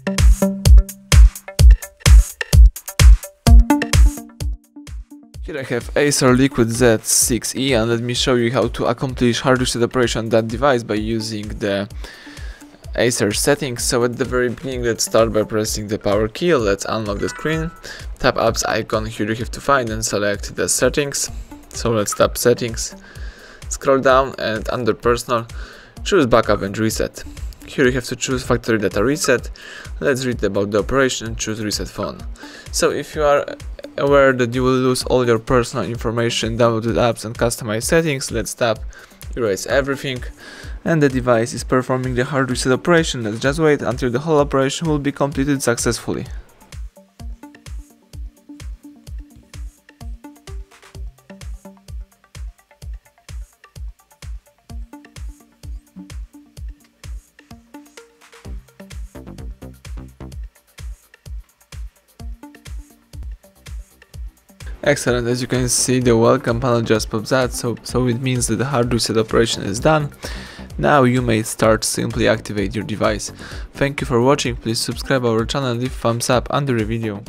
Here I have ACER Liquid Z6E, and let me show you how to accomplish hard reset operation on that device by using the ACER settings. So at the very beginning, let's start by pressing the power key. Let's unlock the screen, tap apps icon. Here you have to find and select the settings. So let's tap settings, scroll down, and under personal, choose backup and reset. Here you have to choose factory data reset. Let's read about the operation and choose reset phone. So if you are aware that you will lose all your personal information, downloaded apps and customized settings, let's tap erase everything, and the device is performing the hard reset operation. Let's just wait until the whole operation will be completed successfully. Excellent, as you can see, the welcome panel just pops out, so it means that the hard reset operation is done. Now you may start simply activate your device. Thank you for watching, please subscribe our channel and leave thumbs up under the video.